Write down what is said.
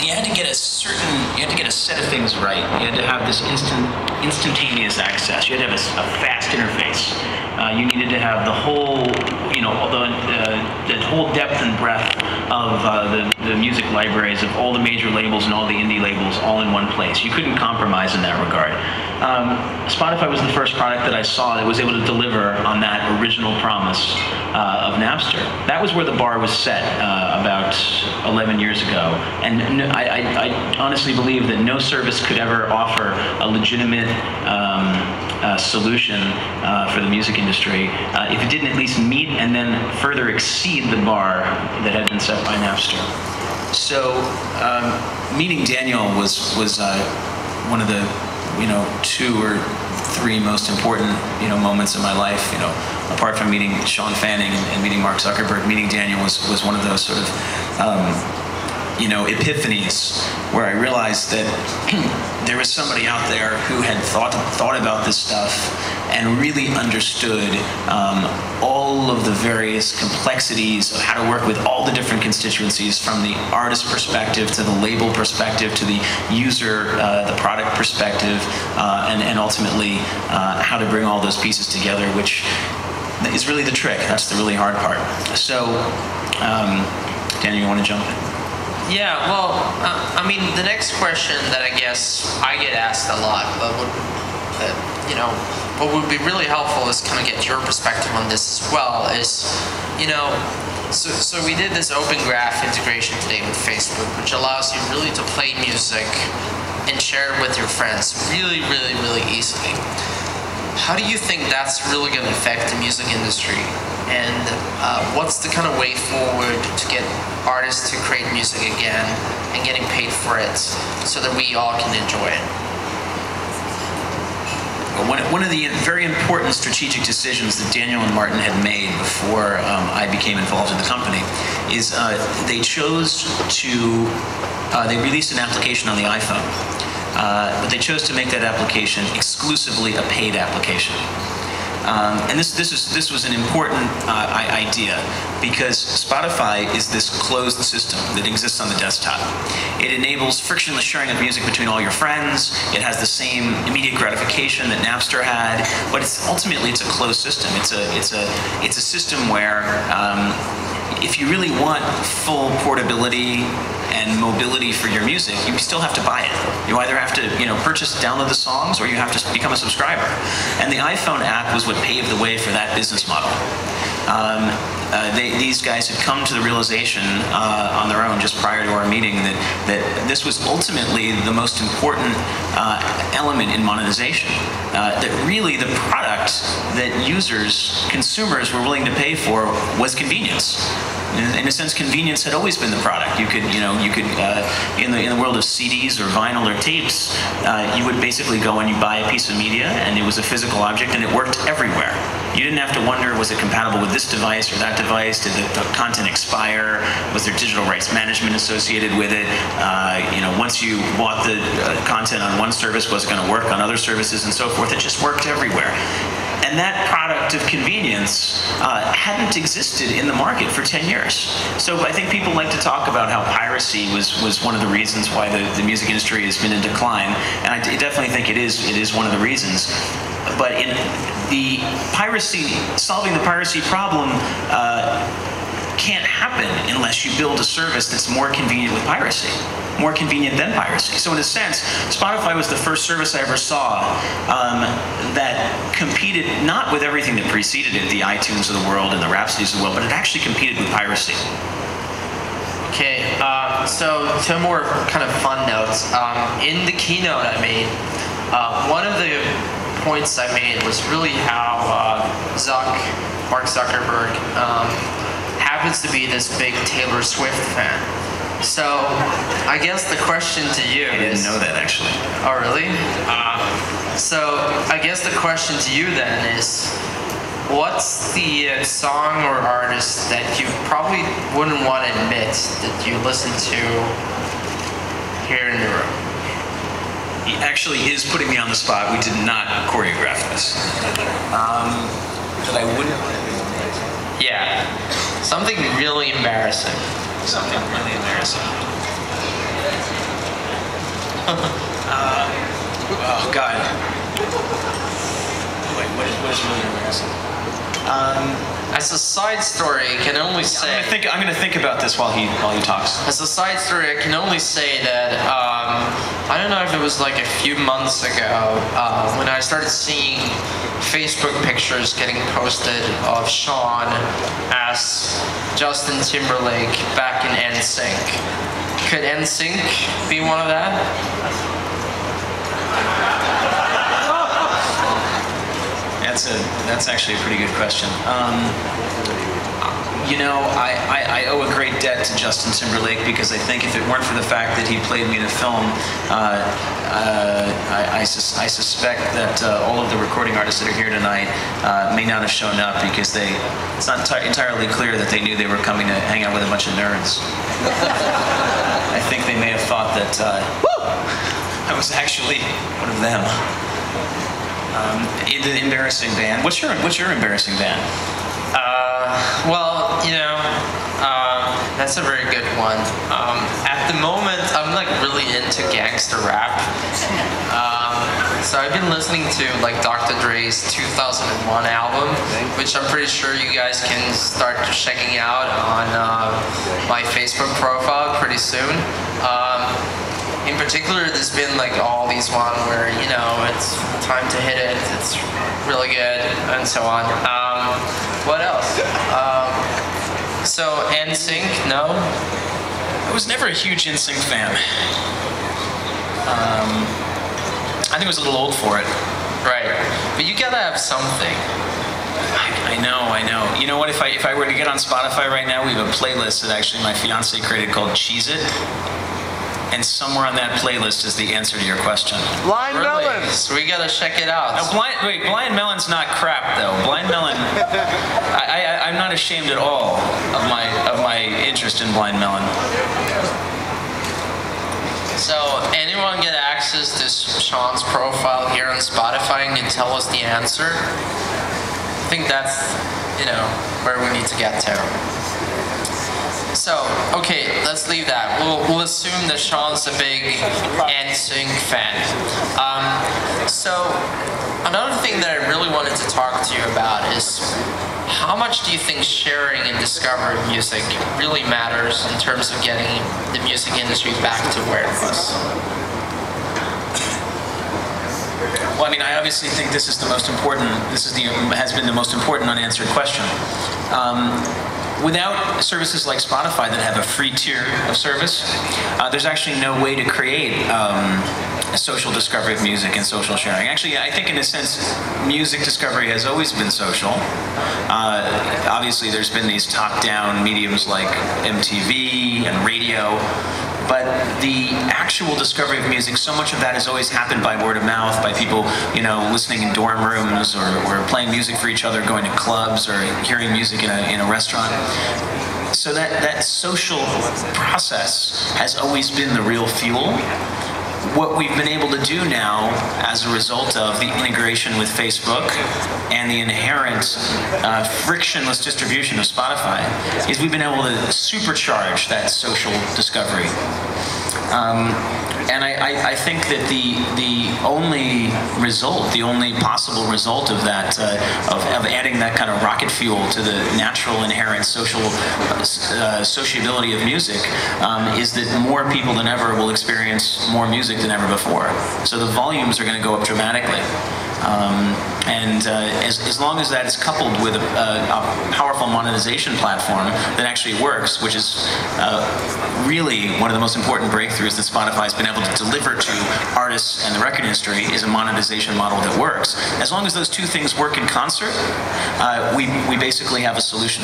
you had to get a set of things right. You had to have this instantaneous access. You had to have a fast interface. You needed to have the whole, the whole depth and breadth of the music libraries of all the major labels and all the indie labels all in one place. You couldn't compromise in that regard. Spotify was the first product that I saw that was able to deliver on that original promise of Napster. That was where the bar was set about 11 years ago. And I honestly believe that no service could ever offer a legitimate solution for the music industry if it didn't at least meet and then further exceed the bar that had been set by Napster. So meeting Daniel was one of the 2 or 3 most important moments in my life. Apart from meeting Sean Fanning and meeting Mark Zuckerberg, meeting Daniel was one of those sort of epiphanies where I realized that there was somebody out there who had thought about this stuff and really understood all of the various complexities of how to work with all the different constituencies, from the artist perspective to the label perspective to the user, the product perspective, and ultimately how to bring all those pieces together, which is really the trick. That's the really hard part. So, Daniel, you want to jump in? Yeah, well, the next question that I guess I get asked a lot, but what would be really helpful is kind of get your perspective on this as well, is, so we did this Open Graph integration today with Facebook, which allows you really to play music and share it with your friends really, really, really easily. How do you think that's really going to affect the music industry? And what's the kind of way forward to get artists to create music again and getting paid for it so that we all can enjoy it? One of the very important strategic decisions that Daniel and Martin had made before I became involved in the company is they released an application on the iPhone, but they chose to make that application exclusively a paid application. And this was an important idea, because Spotify is this closed system that exists on the desktop. It enables frictionless sharing of music between all your friends. It has the same immediate gratification that Napster had, but ultimately it's a closed system. It's a system where if you really want full portability and mobility for your music, you still have to buy it. You either have to, download the songs, or you have to become a subscriber. And the iPhone app was what paved the way for that business model. These guys had come to the realization on their own just prior to our meeting that this was ultimately the most important element in monetization. That really the product that consumers were willing to pay for was convenience. In a sense, convenience had always been the product. You could in the world of CDs or vinyl or tapes, you would basically go and you buy a piece of media, and it was a physical object, and it worked everywhere. You didn't have to wonder, was it compatible with this device or that device? Did the content expire? Was there digital rights management associated with it? Once you bought the content on one service, was it going to work on other services and so forth? It just worked everywhere. And that product of convenience hadn't existed in the market for 10 years. So I think people like to talk about how piracy was one of the reasons why the music industry has been in decline. And I definitely think it is one of the reasons. But in the solving the piracy problem can't happen unless you build a service that's more convenient with piracy, more convenient than piracy. So in a sense, Spotify was the first service I ever saw that competed not with everything that preceded it, the iTunes of the world and the Rhapsodies of the world, but it actually competed with piracy. Okay, so two more kind of fun notes. In the keynote I made, one of the points I made was really how Mark Zuckerberg happens to be this big Taylor Swift fan. So I guess the question to you is... I didn't know that, actually. Oh, really? So I guess the question to you then is, what's the song or artist that you probably wouldn't want to admit that you listen to here in the room? He actually is putting me on the spot. We did not choreograph this. That I wouldn't want to admit. Yeah. Something really embarrassing. Something really embarrassing. Oh God. Wait, what is really embarrassing? As a side story, I can only say. I'm gonna think about this while he talks. As a side story, I can only say that I don't know if it was like a few months ago when I started seeing Facebook pictures getting posted of Sean as Justin Timberlake back in NSYNC. Could NSYNC be one of that? That's actually a pretty good question. You know, I owe a great debt to Justin Timberlake because I think if it weren't for the fact that he played me in a film, I suspect that all of the recording artists that are here tonight may not have shown up because it's not entirely clear that they knew they were coming to hang out with a bunch of nerds. I think they may have thought that I was actually one of them. In the embarrassing band. What's your embarrassing band? Well, you know, that's a very good one. At the moment, I'm like really into gangster rap. So I've been listening to like Dr. Dre's 2001 album, which I'm pretty sure you guys can start checking out on my Facebook profile pretty soon. In particular, there's been like all these one where, you know, it's time to hit it, it's really good, and so on. What else? So NSYNC, no? I was never a huge NSYNC fan. I think I was a little old for it. Right, but you gotta have something. I know. You know what? If I were to get on Spotify right now, we have a playlist that actually my fiance created called Cheez It. And somewhere on that playlist is the answer to your question. Blind Melon! So we gotta check it out. Now, Blind Melon's not crap though. Blind Melon, I'm not ashamed at all of my interest in Blind Melon. So anyone get access to Sean's profile here on Spotify and can tell us the answer? I think that's, you know, where we need to get to. So, okay, let's leave that. We'll assume that Sean's a big NSYNC fan. So, another thing that I really wanted to talk to you about is how much do you think sharing and discovering music really matters in terms of getting the music industry back to where it was? Well, I mean, I obviously think this is the most important. Has been the most important unanswered question. Without services like Spotify that have a free tier of service, there's actually no way to create a social discovery of music and social sharing. Actually, I think in a sense, music discovery has always been social. Obviously, there's been these top-down mediums like MTV and radio, but the actual discovery of music, so much of that has always happened by word of mouth, by people, you know, listening in dorm rooms or playing music for each other, going to clubs or hearing music in a restaurant. So that social process has always been the real fuel. What we've been able to do now, as a result of the integration with Facebook and the inherent frictionless distribution of Spotify, is we've been able to supercharge that social discovery. And I think that the only result, the only possible result of that, of adding that kind of rocket fuel to the natural inherent social sociability of music, is that more people than ever will experience more music than ever before. So the volumes are going to go up dramatically. As long as that is coupled with a powerful monetization platform that actually works, which is really one of the most important breakthroughs that Spotify's been able to deliver to artists and the record industry, is a monetization model that works. As long as those two things work in concert, we basically have a solution.